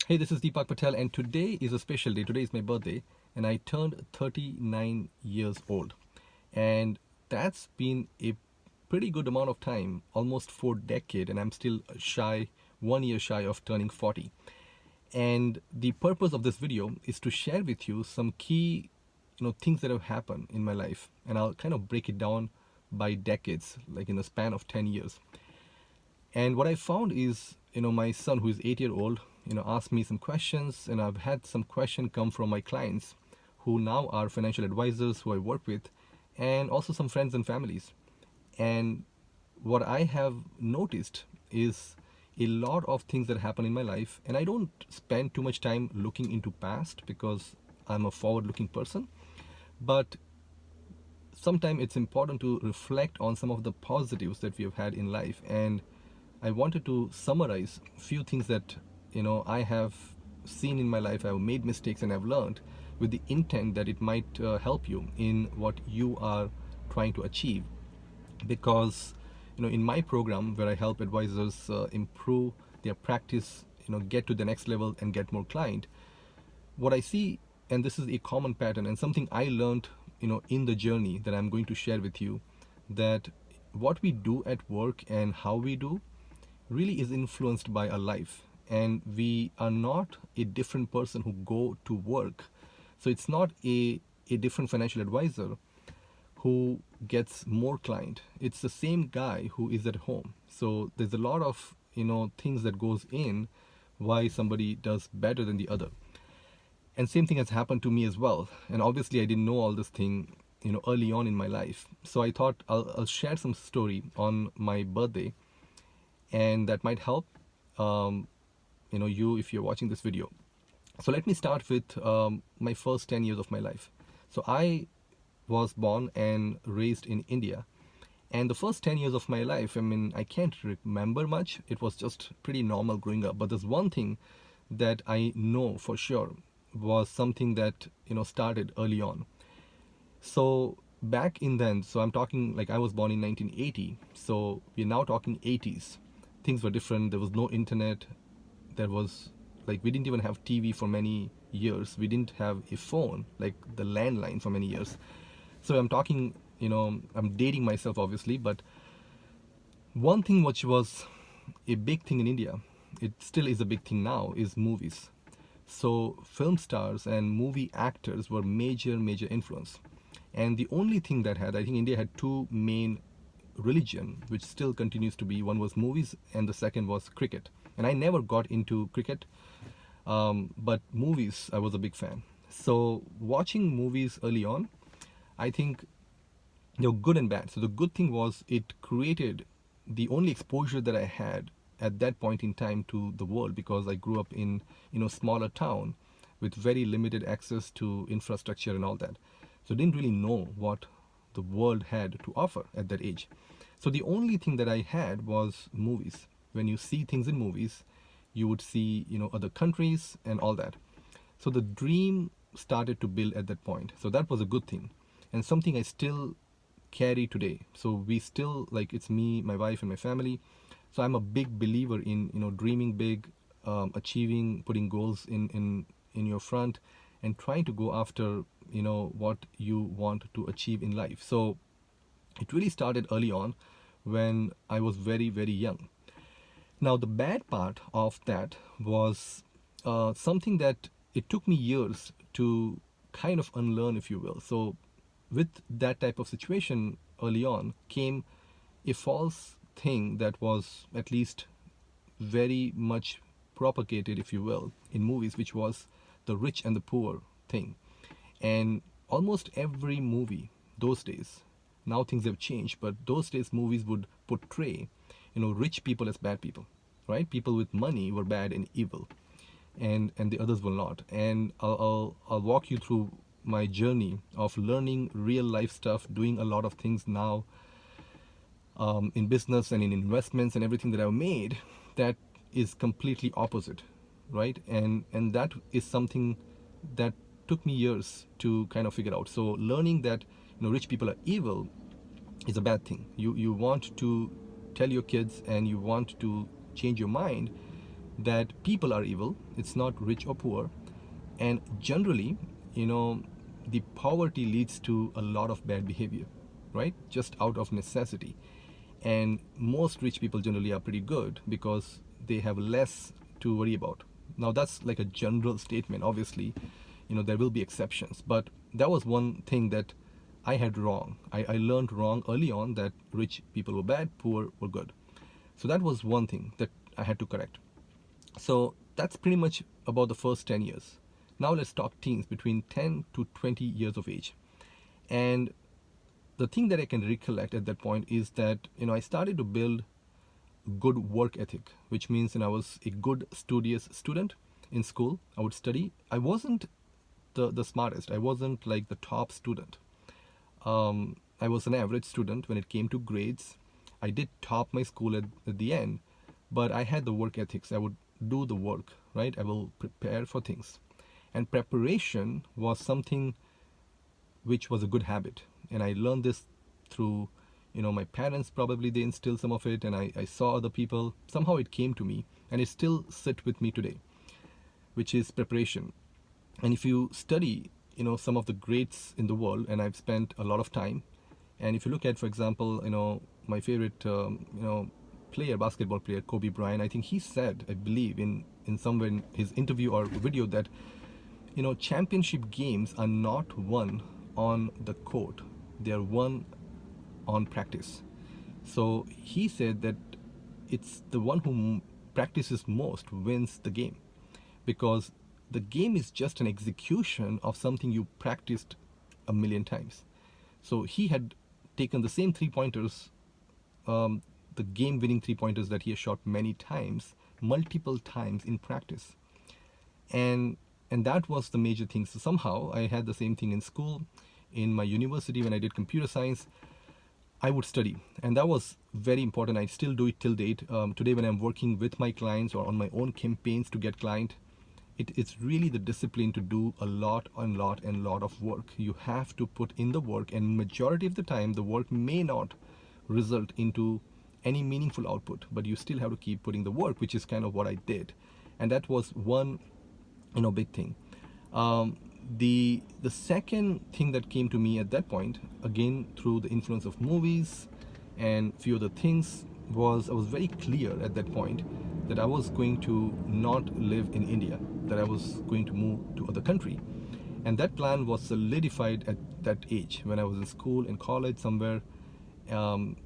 Hey, this is Deepak Patel, and today is a special day. Today is my birthday, and I turned 39 years old. And that's been a pretty good amount of time, almost 4 decades, and I'm still shy, 1 year shy of turning 40. And the purpose of this video is to share with you some key, things that have happened in my life, and I'll kind of break it down by decades, like in the span of 10 years. And what I found is, my son, who is 8 year old, asked me some questions, and I've had some question come from my clients who now are financial advisors who I work with, and also some friends and families. And what I have noticed is a lot of things that happen in my life, and I don't spend too much time looking into past because I'm a forward looking person, but sometimes it's important to reflect on some of the positives that we have had in life. And I wanted to summarize a few things that I have seen in my life. I've made mistakes and I've learned, with the intent that it might help you in what you are trying to achieve. Because in my program, where I help advisors improve their practice, get to the next level and get more client, what I see, and this is a common pattern and something I learned, in the journey that I'm going to share with you, that what we do at work and how we do really is influenced by our life, and we are not a different person who go to work. So it's not a different financial advisor who gets more client. It's the same guy who is at home. So there's a lot of things that goes in why somebody does better than the other. And same thing has happened to me as well. And obviously I didn't know all this thing early on in my life. So I thought I'll share some story on my birthday, and that might help you if you're watching this video. So let me start with my first 10 years of my life. So I was born and raised in India, and the first 10 years of my life, I can't remember much. It was just pretty normal growing up. But there's one thing that I know for sure was something that started early on. So back in then, so I'm talking like I was born in 1980, so we're now talking 80s. Things were different. There was no internet. There was, like, we didn't even have TV for many years. We didn't have a phone, like the landline, for many years. So I'm talking, I'm dating myself obviously, but one thing which was a big thing in India, it still is a big thing now, is movies. So film stars and movie actors were major influence. And the only thing that had, I think India had two main religion, which still continues to be. One was movies, and the second was cricket. And I never got into cricket, but movies, I was a big fan. So watching movies early on, I think they were good and bad. So the good thing was it created the only exposure that I had at that point in time to the world, because I grew up in smaller town with very limited access to infrastructure and all that. So I didn't really know what the world had to offer at that age. So the only thing that I had was movies. When you see things in movies, you would see other countries and all that. So the dream started to build at that point. So that was a good thing, and something I still carry today. So we still, like, it's me, my wife, and my family. So I'm a big believer in dreaming big, achieving, putting goals in your front, and trying to go after what you want to achieve in life. So it really started early on when I was very young. Now the bad part of that was something that it took me years to kind of unlearn, if you will. So with that type of situation early on came a false thing that was at least very much propagated, if you will, in movies, which was the rich and the poor thing. And almost every movie those days, now things have changed, but those days movies would portray rich people as bad people, right? People with money were bad and evil, and the others were not. And I'll walk you through my journey of learning real life stuff, doing a lot of things now, in business and in investments and everything that I've made, that is completely opposite, right? And that is something that took me years to kind of figure out. So learning that rich people are evil is a bad thing. You want to tell your kids and you want to change your mind, that people are evil. It's not rich or poor. And generally, you know, the poverty leads to a lot of bad behavior, right? Just out of necessity. And most rich people generally are pretty good because they have less to worry about. Now, that's like a general statement. Obviously, you know, there will be exceptions. But that was one thing that I had wrong. I learned wrong early on that rich people were bad, poor were good. So that was one thing that I had to correct. So that's pretty much about the first 10 years. Now let's talk teens between 10 to 20 years of age. And the thing that I can recollect at that point is that, you know, I started to build good work ethic, which means, you know, I was a good studious student in school. I would study. I wasn't the smartest. I wasn't like the top student. I was an average student when it came to grades. I did top my school at the end, but I had the work ethics. I would do the work, right? I will prepare for things. And preparation was something which was a good habit. And I learned this through, you know, my parents probably they instilled some of it, and I saw other people. Somehow it came to me, and it still sit with me today, which is preparation. And if you study, you know, some of the greats in the world, and I've spent a lot of time, and if you look at, for example, you know, my favorite, you know, player, basketball player, Kobe Bryant, I think he said, I believe, in somewhere in his interview or video that, you know, championship games are not won on the court, they are won on practice. So he said that it's the one who practices most wins the game, because the game is just an execution of something you practiced a million times. So he had taken the same three pointers, the game winning three pointers that he has shot many times, multiple times in practice. And that was the major thing. So somehow I had the same thing in school. In my university, when I did computer science, I would study, and that was very important. I still do it till date. Today, when I'm working with my clients or on my own campaigns to get client, it's really the discipline to do a lot of work. You have to put in the work, and majority of the time, the work may not result into any meaningful output, but you still have to keep putting the work, which is kind of what I did, and that was one, you know, big thing. The second thing that came to me at that point, again through the influence of movies and few other things, was I was very clear at that point that I was going to not live in India, that I was going to move to other country. And that plan was solidified at that age when I was in school, in college somewhere. You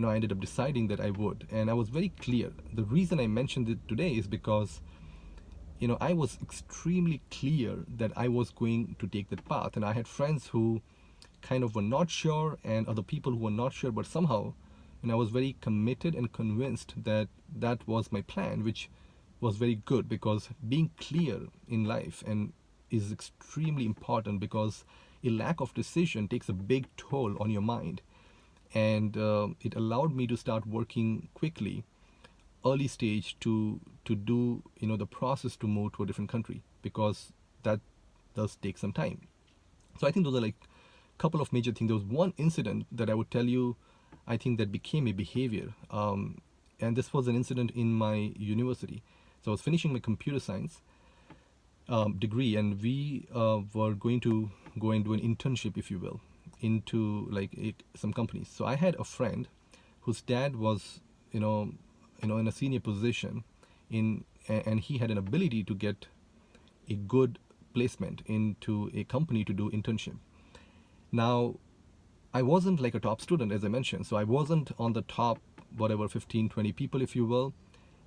know, I ended up deciding that I would, and I was very clear. The reason I mentioned it today is because, you know, I was extremely clear that I was going to take that path. And I had friends who kind of were not sure, and other people who were not sure, but somehow, you know, I was very committed and convinced that that was my plan, which was very good, because being clear in life and is extremely important, because a lack of decision takes a big toll on your mind. And it allowed me to start working quickly, early stage, to do, you know, the process to move to a different country, because that does take some time. So I think those are like a couple of major things. There was one incident that I would tell you, I think that became a behavior, and this was an incident in my university. So I was finishing my computer science degree, and we were going to go and do an internship, if you will, into like some companies. So I had a friend whose dad was, you know, in a senior position and he had an ability to get a good placement into a company to do internship. Now, I wasn't like a top student, as I mentioned, so I wasn't on the top, whatever, 15, 20 people, if you will.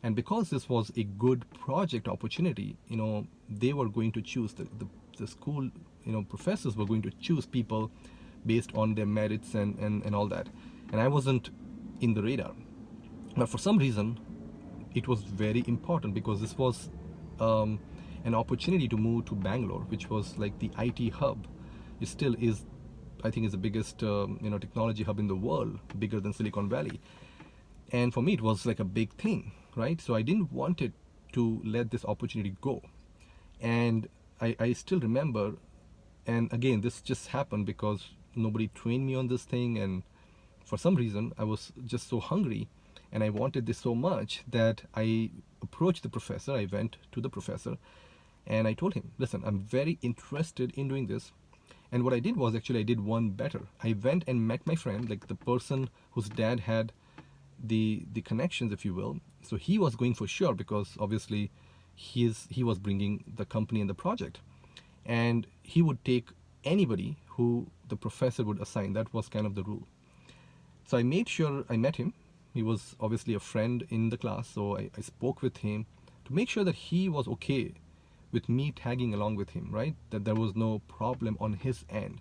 And because this was a good project opportunity, you know, they were going to choose, the school, you know, professors were going to choose people based on their merits and all that. And I wasn't in the radar. But for some reason, it was very important, because this was an opportunity to move to Bangalore, which was like the IT hub. It still is, I think, is the biggest you know, technology hub in the world, bigger than Silicon Valley. And for me, it was like a big thing, right? So I didn't want it to let this opportunity go. And I still remember, and again, this just happened because nobody trained me on this thing, and for some reason I was just so hungry, And I wanted this so much that I approached the professor. I went to the professor and I told him, listen, I'm very interested in doing this. And what I did was actually I did one better. I went and met my friend, like the person whose dad had the connections, if you will. So he was going for sure because obviously he was bringing the company and the project, and he would take anybody who the professor would assign. That was kind of the rule. So I made sure I met him. He was obviously a friend in the class, so I spoke with him to make sure that he was okay with me tagging along with him, right? That there was no problem on his end.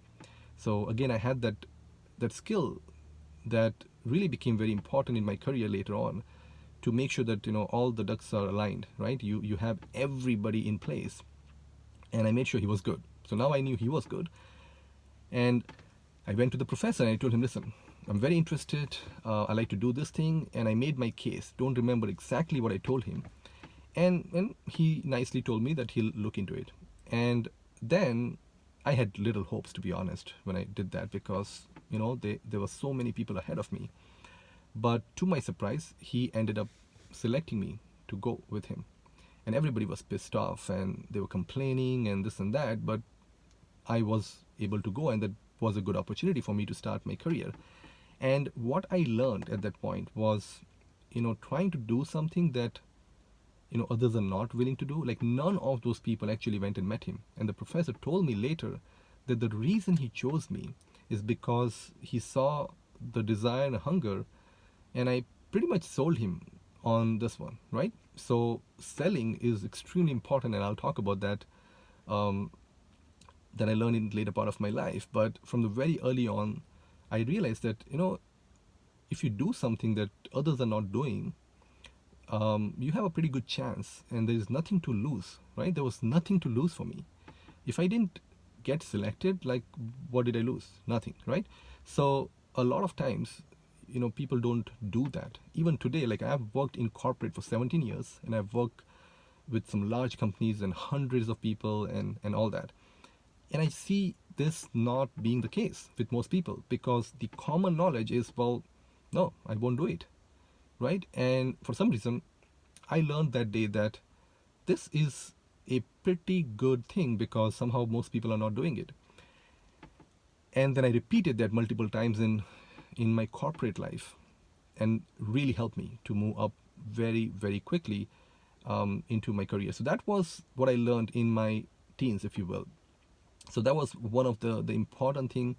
So again, I had that skill that really became very important in my career later on, to make sure that all the ducks are aligned, right? You have everybody in place, and I made sure he was good. So now I knew he was good, and I went to the professor and I told him, listen, I'm very interested. I like to do this thing, and I made my case. Don't remember exactly what I told him, and he nicely told me that he'll look into it. And then I had little hopes, to be honest, when I did that, because there were so many people ahead of me. But to my surprise, he ended up selecting me to go with him. And everybody was pissed off and they were complaining and this and that, but I was able to go, and that was a good opportunity for me to start my career. And what I learned at that point was, trying to do something that others are not willing to do. Like, none of those people actually went and met him. And the professor told me later that the reason he chose me is because he saw the desire and hunger, and I pretty much sold him on this one, right? So selling is extremely important, and I'll talk about that. That I learned in the later part of my life. But from the very early on, I realized that if you do something that others are not doing, you have a pretty good chance, and there is nothing to lose, right? There was nothing to lose for me. If I didn't get selected, like, what did I lose? Nothing, right? So a lot of times, people don't do that. Even today, like, I've worked in corporate for 17 years, and I've worked with some large companies and hundreds of people and all that. And I see this not being the case with most people, because the common knowledge is, well, no, I won't do it, right? And for some reason, I learned that day that this is a pretty good thing, because somehow most people are not doing it. And then I repeated that multiple times in my corporate life, and really helped me to move up very, very quickly into my career. So that was what I learned in my teens, if you will. So that was one of the important thing.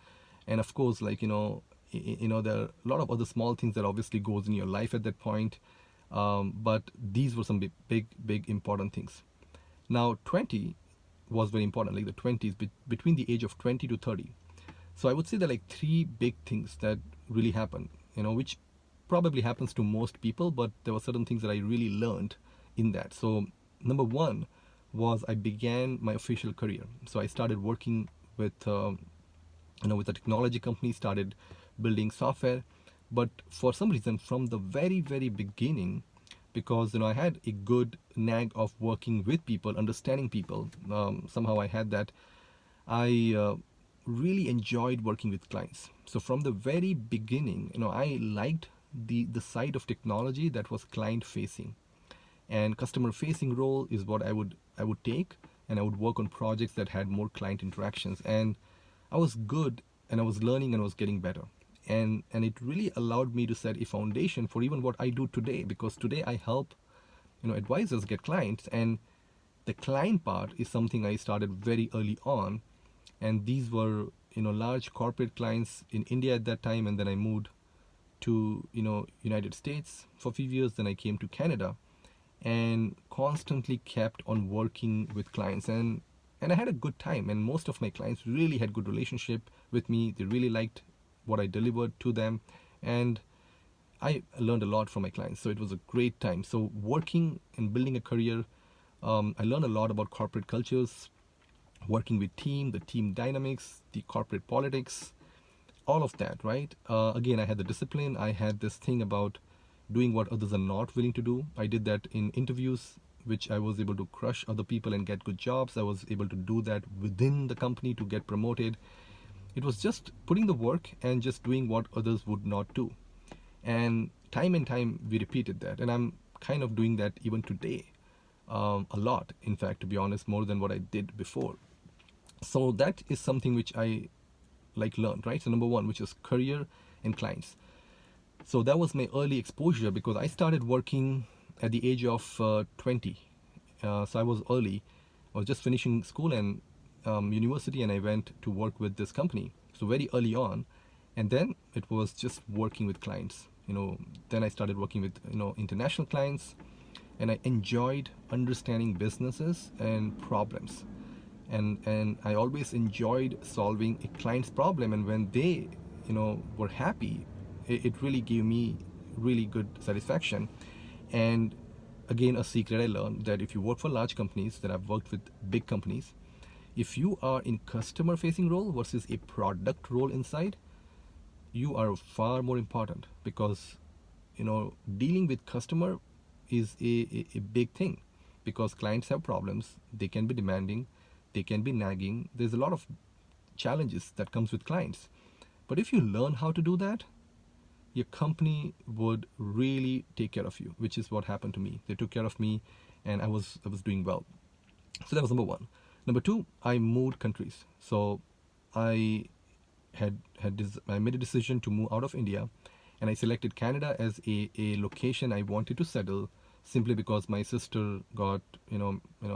And of course, like, there are a lot of other small things that obviously goes in your life at that point. But these were some big important things. Now, 20 was very important, like the 20s, between the age of 20 to 30. So I would say that, like, three big things that really happened, which probably happens to most people, but there were certain things that I really learned in that. So number one was I began my official career. So I started working with with a technology company, started building software. But for some reason, from the very, very beginning, because I had a good knack of working with people, understanding people, somehow I had that. I really enjoyed working with clients. So from the very beginning, I liked the side of technology that was client facing, and customer facing role is what I would take, and I would work on projects that had more client interactions. And I was good, and I was learning, and I was getting better. And it really allowed me to set a foundation for even what I do today, because today I help advisors get clients, and the client part is something I started very early on. And these were large corporate clients in India at that time, and then I moved to United States for a few years. Then I came to Canada, and constantly kept on working with clients, and I had a good time. And most of my clients really had good relationship with me. They really liked what I delivered to them, and I learned a lot from my clients. So it was a great time. So working and building a career, I learned a lot about corporate cultures, working with the team dynamics, the corporate politics, all of that, right? Again, I had the discipline. I had this thing about doing what others are not willing to do. I did that in interviews, which I was able to crush other people and get good jobs. I was able to do that within the company to get promoted. It was just putting the work and just doing what others would not do. And time and time we repeated that, and I'm kind of doing that even today, a lot, in fact, to be honest, more than what I did before. So that is something which I like learned, right? So number one, which is career and clients. So that was my early exposure because I started working at the age of 20. So I was early. I was just finishing school and university, and I went to work with this company. So very early on, and then it was just working with clients. Then I started working with international clients, and I enjoyed understanding businesses and problems. And I always enjoyed solving a client's problem, and when they were happy, it really gave me really good satisfaction. And again, a secret I learned, that if you work for large companies, that I've worked with big companies, if you are in customer facing role versus a product role inside, you are far more important, because dealing with customer is a big thing, because clients have problems, they can be demanding, they can be nagging, there's a lot of challenges that comes with clients. But if you learn how to do that, your company would really take care of you, which is what happened to me. They took care of me, and I was doing well. So that was number one. Number two, I moved countries. So I I made a decision to move out of India, and I selected Canada as a location I wanted to settle, simply because my sister got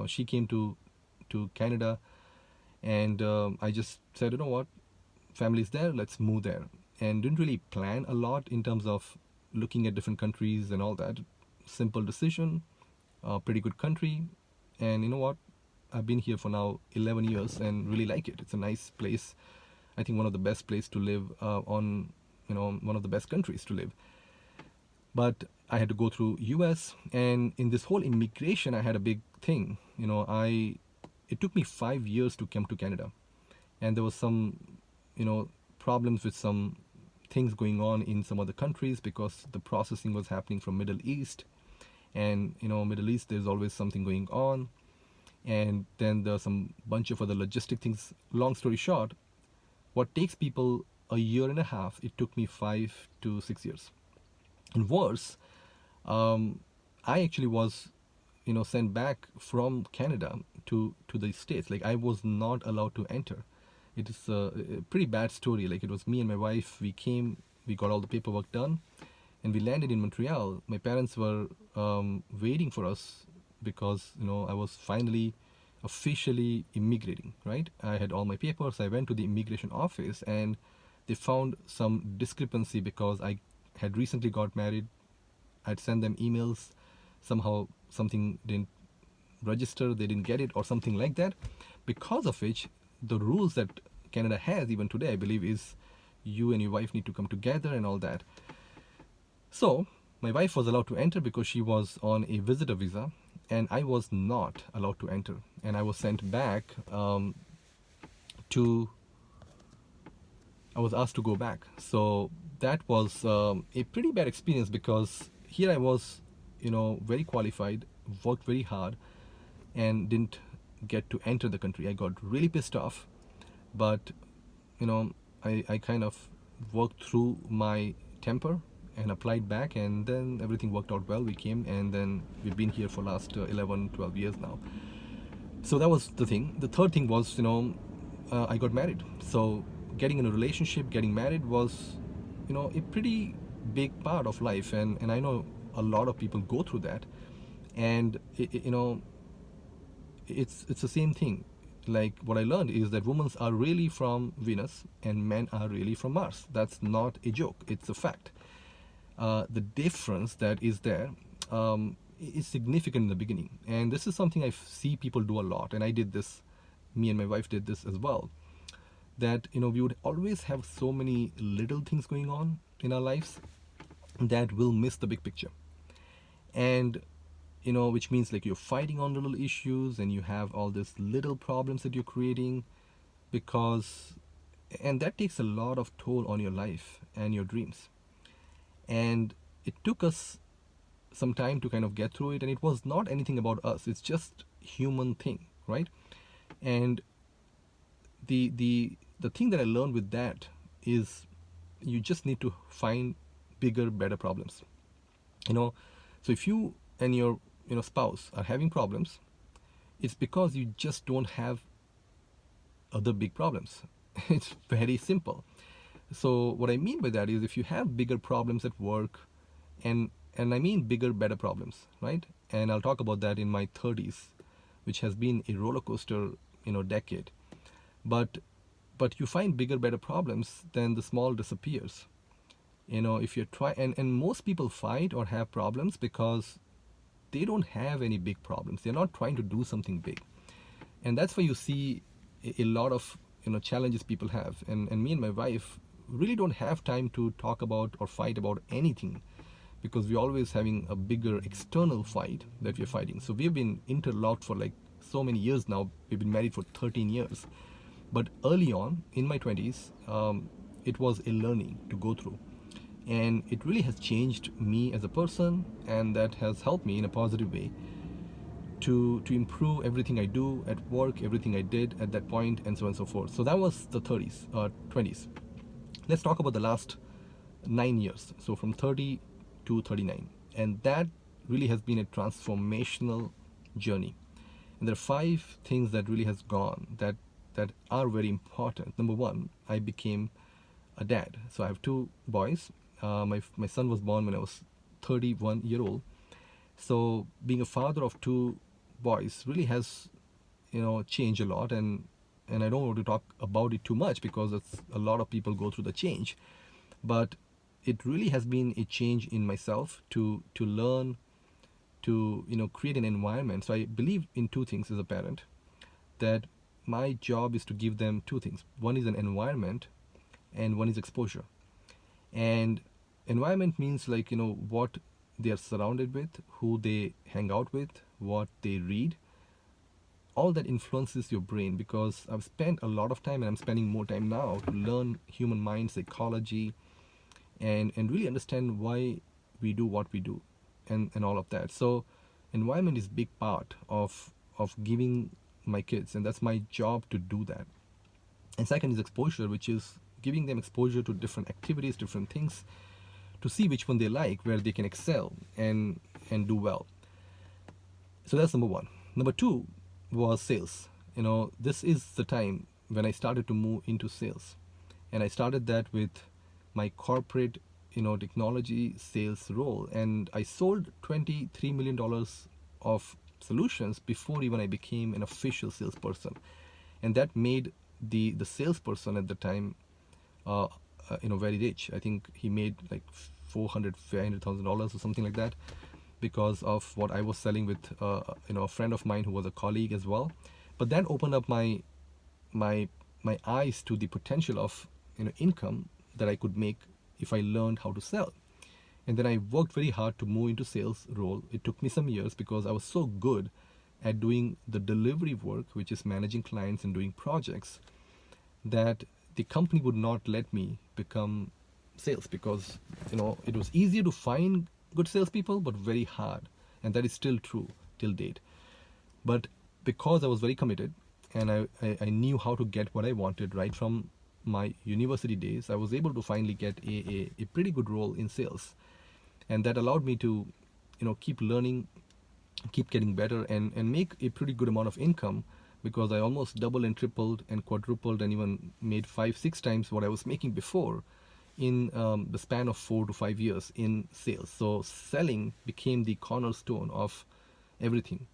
she came to Canada, and I just said, you know what, family's there, let's move there, and didn't really plan a lot in terms of looking at different countries and all that. Simple decision, pretty good country, and you know what, I've been here for now 11 years and really like it. It's a nice place. I think one of the best place to live one of the best countries to live. But I had to go through US, and in this whole immigration, I had a big thing. It took me 5 years to come to Canada, and there was some problems with some things going on in some other countries, because the processing was happening from Middle East, and Middle East, there's always something going on, and then there's some bunch of other logistic things. Long story short, what takes people a year and a half, it took me 5 to 6 years. And worse, I actually was sent back from Canada to the States. Like, I was not allowed to enter. It is a pretty bad story. Like, it was me and my wife, we came, we got all the paperwork done, and we landed in Montreal. My parents were waiting for us, because I was finally officially immigrating, right? I had all my papers. I went to the immigration office, and they found some discrepancy, because I had recently got married. I'd sent them emails. Somehow something didn't register, they didn't get it, or something like that. Because of which, the rules that Canada has even today, I believe, is you and your wife need to come together and all that. So my wife was allowed to enter because she was on a visitor visa, and I was not allowed to enter, and I was sent back to. I was asked to go back. So that was a pretty bad experience, because here I was, very qualified, worked very hard, and didn't get to enter the country. I got really pissed off, but I kind of worked through my temper and applied back, and then everything worked out well. We came, and then we've been here for last 11, 12 years now. So that was the thing. The third thing was, I got married. So getting in a relationship, getting married was, a pretty big part of life, and I know a lot of people go through that, and it's the same thing. Like, what I learned is that women are really from Venus and men are really from Mars. That's not a joke, it's a fact. The difference that is there is significant in the beginning, and this is something I see people do a lot, and I did this, me and my wife did this as well, that we would always have so many little things going on in our lives that we'll miss the big picture. And which means, like, you're fighting on little issues, and you have all these little problems that you're creating, and that takes a lot of toll on your life and your dreams. And it took us some time to kind of get through it, and it was not anything about us, it's just human thing, right? And the thing that I learned with that is, you just need to find bigger, better problems. You know, so if you and your spouse are having problems, it's because you just don't have other big problems. It's very simple. So what I mean by that is if you have bigger problems at work, and I mean bigger, better problems, right? And I'll talk about that in my 30s, which has been a roller coaster, decade. But you find bigger, better problems, then the small disappears. If you try, and most people fight or have problems because they don't have any big problems. They're not trying to do something big, and that's why you see a lot of challenges people have. And me and my wife really don't have time to talk about or fight about anything, because we're always having a bigger external fight that we're fighting. So we've been interlocked for like so many years now. We've been married for 13 years. But early on in my 20s, it was a learning to go through. And it really has changed me as a person, and that has helped me in a positive way to improve everything I do at work, everything I did at that point, and so on and so forth. So that was the 30s, 20s. Let's talk about the last 9 years. So from 30 to 39. And that really has been a transformational journey. And there are five things that really has gone that are very important. Number one, I became a dad. So I have two boys. My son was born when I was 31-year-old. So being a father of two boys really has changed a lot, and I don't want to talk about it too much because it's a lot of people go through the change, but it really has been a change in myself to learn to create an environment. So I believe in two things as a parent, that my job is to give them two things. One is an environment, and one is exposure. And environment means like what they are surrounded with, who they hang out with, what they read. All that influences your brain, because I've spent a lot of time, and I'm spending more time now to learn human mind psychology, and really understand why we do what we do, and all of that. So environment is big part of giving my kids, and that's my job to do that. And second is exposure, which is giving them exposure to different activities, different things, to see which one they like, where they can excel and do well. So that's number one. Number two was sales. This is the time when I started to move into sales, and I started that with my corporate technology sales role, and I sold $23 million of solutions before even I became an official salesperson. And that made the salesperson at the time very rich. I think he made like $500,000 or something like that, because of what I was selling with a friend of mine who was a colleague as well. But that opened up my eyes to the potential of income that I could make if I learned how to sell. And then I worked very hard to move into sales role. It took me some years because I was so good at doing the delivery work, which is managing clients and doing projects, that the company would not let me become sales, because it was easier to find good salespeople, but very hard. And that is still true till date. But because I was very committed, and I knew how to get what I wanted right from my university days, I was able to finally get a pretty good role in sales. And that allowed me to keep learning, keep getting better, and make a pretty good amount of income, because I almost doubled and tripled and quadrupled and even made 5-6 times what I was making before in the span of 4 to 5 years in sales. So selling became the cornerstone of everything.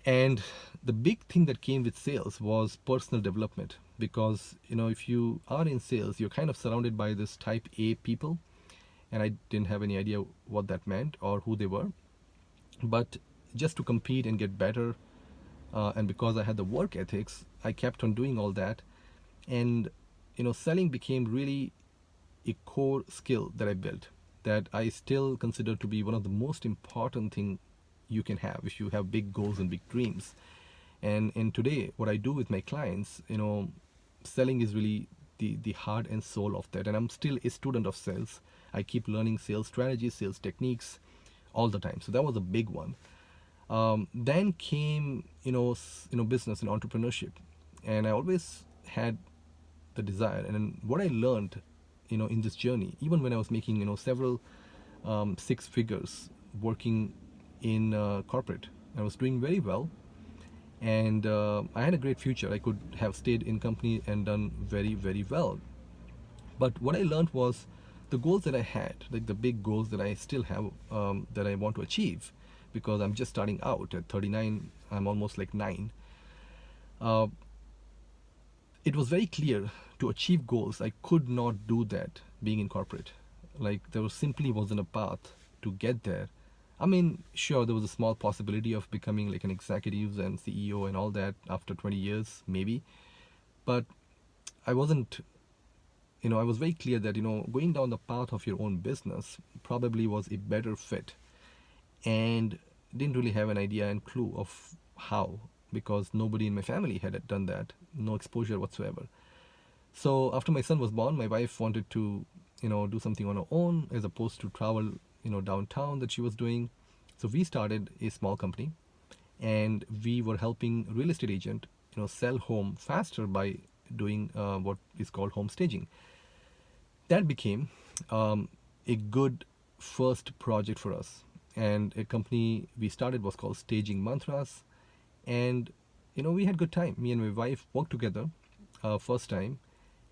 And the big thing that came with sales was personal development, because if you are in sales, you're kind of surrounded by this type A people, and I didn't have any idea what that meant or who they were. But just to compete and get better, and because I had the work ethics, I kept on doing all that. And selling became really a core skill that I built, that I still consider to be one of the most important thing you can have if you have big goals and big dreams. And today, what I do with my clients, selling is really the heart and soul of that. And I'm still a student of sales. I keep learning sales strategies, sales techniques all the time. So that was a big one. Then came business and entrepreneurship, and I always had the desire. And what I learned in this journey, even when I was making several six figures working in corporate. I was doing very well, and I had a great future. I could have stayed in company and done very, very well. But what I learned was the goals that I had, like the big goals that I still have, that I want to achieve, because I'm just starting out at 39. I'm almost like 9. Uh, it was very clear to achieve goals. I could not do that being in corporate. Like there was simply wasn't a path to get there. I mean, sure, there was a small possibility of becoming like an executive and CEO and all that after 20 years, maybe. But I wasn't, I was very clear that, going down the path of your own business probably was a better fit, and didn't really have an idea and clue of how, because nobody in my family had done that, no exposure whatsoever. So after my son was born, my wife wanted to, do something on her own as opposed to travel, downtown that she was doing. So we started a small company, and we were helping real estate agent, sell home faster by doing what is called home staging. That became a good first project for us. And a company we started was called Staging Mantras. And, we had good time. Me and my wife worked together first time.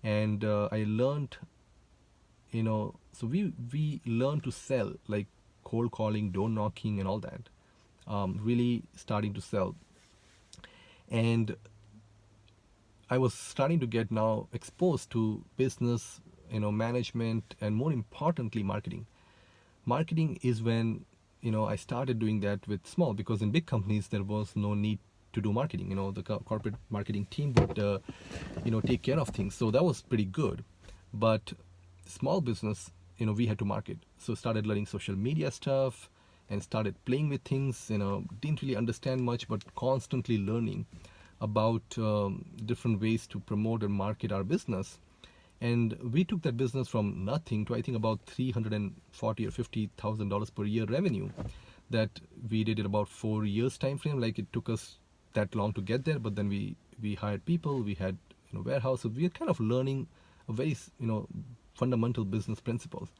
And I learned, so we learned to sell, like cold calling, door knocking, and all that. Really starting to sell. And I was starting to get now exposed to business, management, and more importantly, marketing. Marketing is when, I started doing that with small, because in big companies there was no need to do marketing. The corporate marketing team would, take care of things. So that was pretty good. But small business, we had to market. So started learning social media stuff and started playing with things. Didn't really understand much, but constantly learning about different ways to promote and market our business. And we took that business from nothing to, I think, about $340,000 or $50,000 per year revenue. That we did in about 4 years time frame. Like it took us that long to get there, but then we hired people, we had warehouse. So we are kind of learning a very fundamental business principles,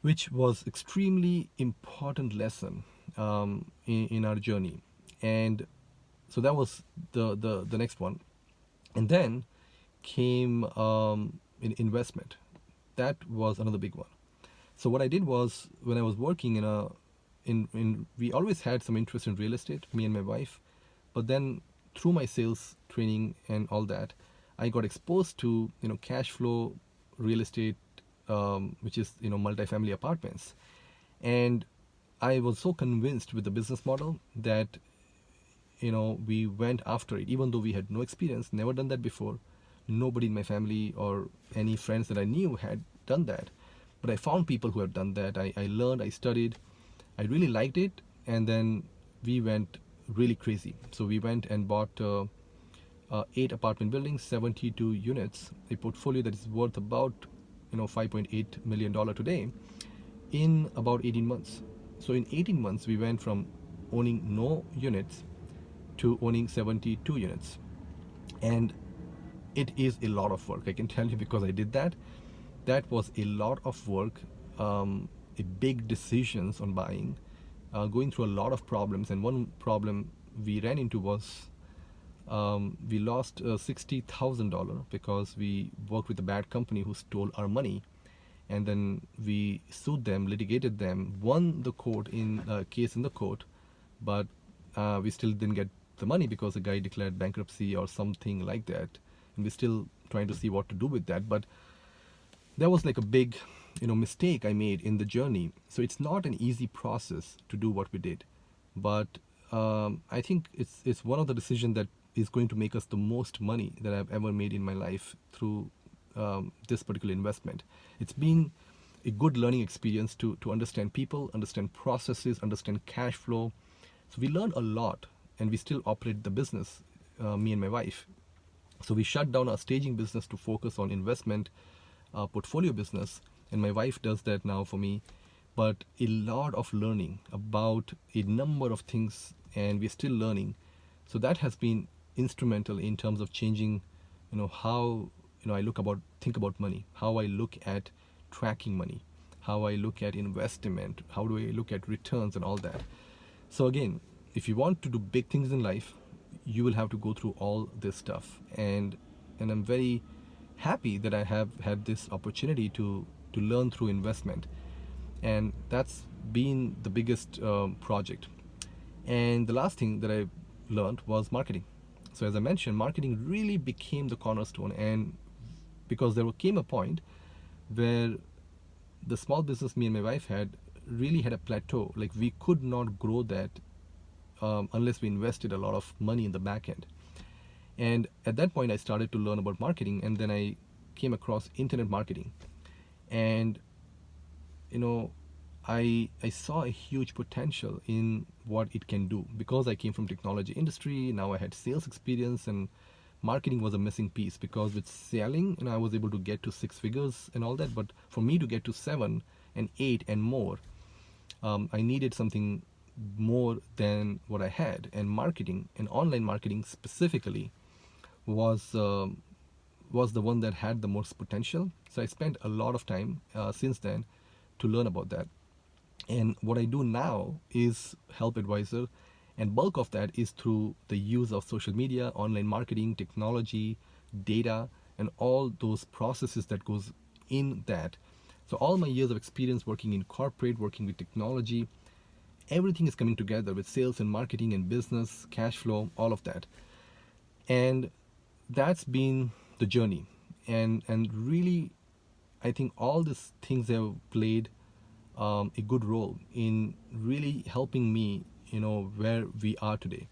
which was extremely important lesson in our journey. And so that was the next one. And then came investment. That was another big one. So what I did was, when I was working in we always had some interest in real estate, me and my wife. But then through my sales training and all that, I got exposed to cash flow real estate, which is multifamily apartments. And I was so convinced with the business model that we went after it, even though we had no experience, never done that before. Nobody in my family or any friends that I knew had done that. But I found people who had done that. I learned, I studied, I really liked it, and then we went really crazy. So we went and bought 8 apartment buildings, 72 units, a portfolio that is worth about $5.8 million today, in about 18 months. So in 18 months, we went from owning no units to owning 72 units. And it is a lot of work, I can tell you, because I did that. That was a lot of work, a big decisions on buying, going through a lot of problems. And one problem we ran into was we lost $60,000 because we worked with a bad company who stole our money. And then we sued them, litigated them, won the case in the court, but we still didn't get the money because the guy declared bankruptcy or something like that. And we're still trying to see what to do with that. But that was like a big, mistake I made in the journey. So it's not an easy process to do what we did. But I think it's one of the decisions that is going to make us the most money that I've ever made in my life through this particular investment. It's been a good learning experience to understand people, understand processes, understand cash flow. So we learned a lot, and we still operate the business, me and my wife. So we shut down our staging business to focus on investment, portfolio business, and my wife does that now for me. But a lot of learning about a number of things, and we're still learning. So that has been instrumental in terms of changing, how I think about money, how I look at tracking money, how I look at investment, how do I look at returns and all that. So again, if you want to do big things in life, you will have to go through all this stuff. And I'm very happy that I have had this opportunity to learn through investment, and that's been the biggest project. And the last thing that I learned was marketing. So as I mentioned, marketing really became the cornerstone, and because there came a point where the small business me and my wife had really had a plateau. Like we could not grow that unless we invested a lot of money in the back end. And at that point, I started to learn about marketing, and then I came across internet marketing. And you know, I saw a huge potential in what it can do because I came from technology industry. Now I had sales experience, and marketing was a missing piece because with selling, I was able to get to six figures and all that. But for me to get to 7 and 8 and more, I needed something more than what I had. And marketing and online marketing specifically was was the one that had the most potential. So I spent a lot of time since then to learn about that. And what I do now is help advisor, and bulk of that is through the use of social media, online marketing, technology, data, and all those processes that goes in that. So all my years of experience working in corporate, working with technology, everything is coming together with sales and marketing and business, cash flow, all of that. And that's been the journey. And really, I think all these things have played a good role in really helping me, where we are today.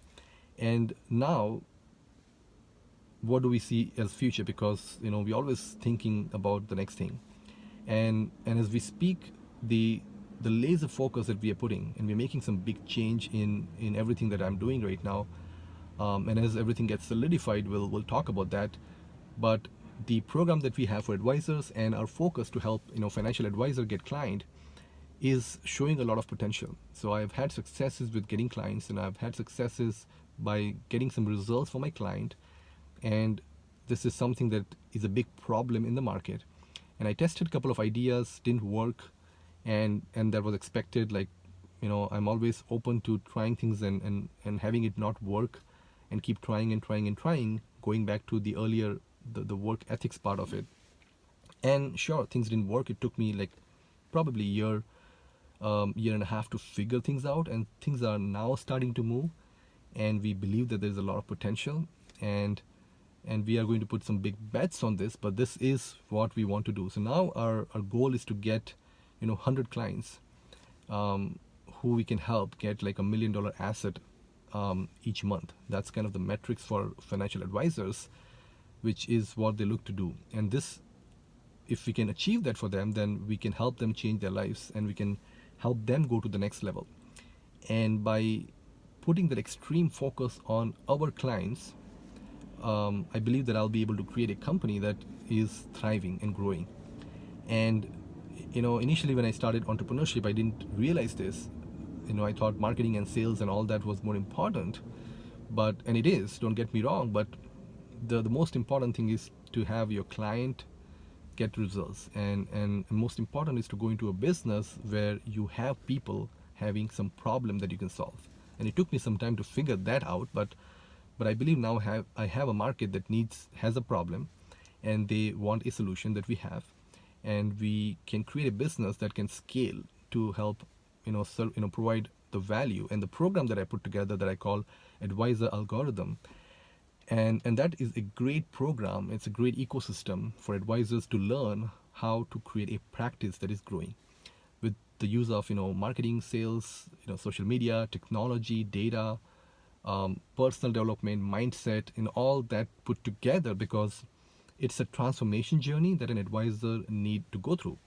And now, what do we see as future? Because we always thinking about the next thing, and as we speak, the laser focus that we are putting, and we're making some big change in everything that I'm doing right now. And as everything gets solidified, we'll talk about that. But the program that we have for advisors and our focus to help financial advisor get client is showing a lot of potential. So I've had successes with getting clients, and I've had successes by getting some results for my client. And this is something that is a big problem in the market. And I tested a couple of ideas, didn't work, and that was expected. Like, I'm always open to trying things and having it not work, and keep trying and trying and trying. Going back to the earlier the work ethics part of it. And sure, things didn't work. It took me like probably year and a half to figure things out, and things are now starting to move, and we believe that there's a lot of potential, and we are going to put some big bets on this. But this is what we want to do. So now our goal is to get 100 clients who we can help get like $1 million asset each month. That's kind of the metrics for financial advisors, which is what they look to do. And this, if we can achieve that for them, then we can help them change their lives, and we can help them go to the next level. And by putting that extreme focus on our clients, I believe that I'll be able to create a company that is thriving and growing. And initially when I started entrepreneurship, I didn't realize this. I thought marketing and sales and all that was more important, and it is, don't get me wrong, but the most important thing is to have your client get results, and most important is to go into a business where you have people having some problem that you can solve. And it took me some time to figure that out, but I believe now I have a market that has a problem, and they want a solution that we have, and we can create a business that can scale to help provide the value. And the program that I put together, that I call Advisor Algorithm, and that is a great program. It's a great ecosystem for advisors to learn how to create a practice that is growing with the use of marketing, sales, social media, technology, data, personal development, mindset, and all that put together, because it's a transformation journey that an advisor need to go through.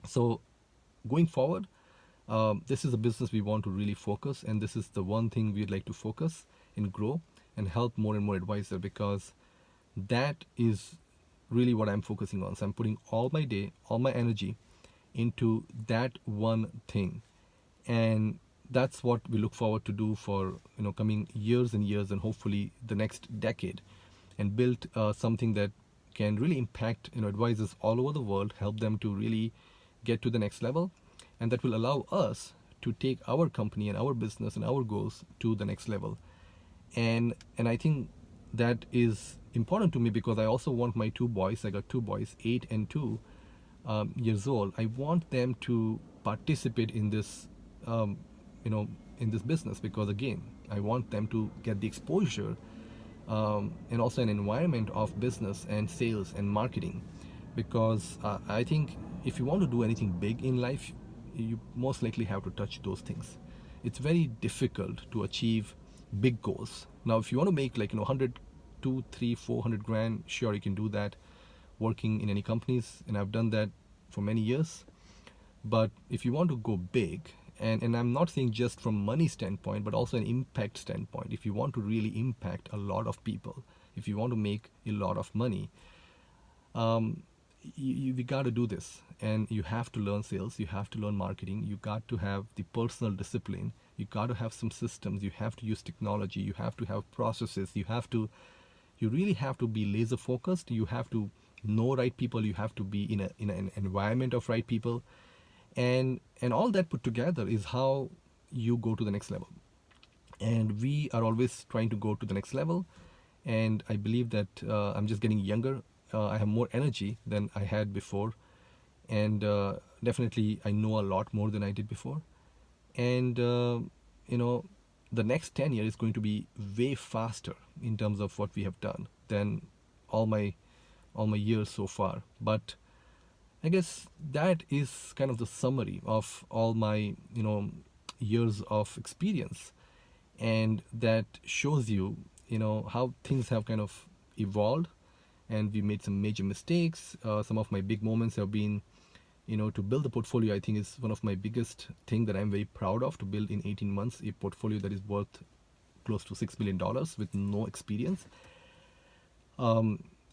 So going forward, this is a business we want to really focus, and this is the one thing we'd like to focus and grow and help more and more advisors, because that is really what I'm focusing on. So I'm putting all my day, all my energy into that one thing, and that's what we look forward to do for coming years and years, and hopefully the next decade, and build something that can really impact advisors all over the world, help them to really get to the next level, and that will allow us to take our company and our business and our goals to the next level. And I think that is important to me because I also want my two boys. I got two boys, 8 and 2 years old. I want them to participate in this, you know, in this business, because again, I want them to get the exposure, and also an environment of business and sales and marketing, because I think if you want to do anything big in life, you most likely have to touch those things. It's very difficult to achieve big goals. Now, if you want to make, like, 100, 2, 3, 400 grand, sure, you can do that working in any companies, and I've done that for many years. But if you want to go big, and I'm not saying just from money standpoint, but also an impact standpoint, if you want to really impact a lot of people, if you want to make a lot of money, you got to do this, and you have to learn sales, you have to learn marketing, you got to have the personal discipline, you got to have some systems, you have to use technology, you have to have processes, you really have to be laser focused, you have to know right people, you have to be in an environment of right people, and all that put together is how you go to the next level. And we are always trying to go to the next level, and I believe that I'm just getting younger. I have more energy than I had before, and definitely I know a lot more than I did before. And the next 10 years is going to be way faster in terms of what we have done than all my years so far. But I guess that is kind of the summary of all my years of experience, and that shows you how things have kind of evolved, and we made some major mistakes. Some of my big moments have been, to build a portfolio. I think is one of my biggest thing that I'm very proud of, to build in 18 months a portfolio that is worth close to $6 million with no experience.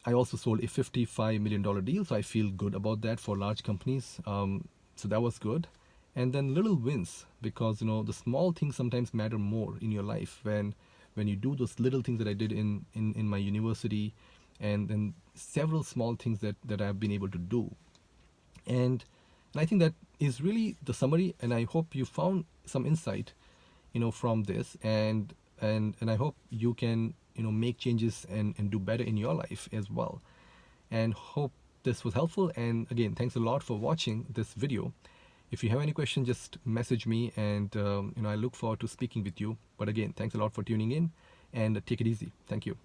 I also sold a $55 million deal, so I feel good about that for large companies. So that was good. And then little wins, because the small things sometimes matter more in your life when you do those little things that I did in my university, and then several small things that I've been able to do. And I think that is really the summary, and I hope you found some insight from this, and I hope you can make changes and do better in your life as well. And hope this was helpful. And again, thanks a lot for watching this video. If you have any questions, just message me, and I look forward to speaking with you. But again, thanks a lot for tuning in, and take it easy. Thank you.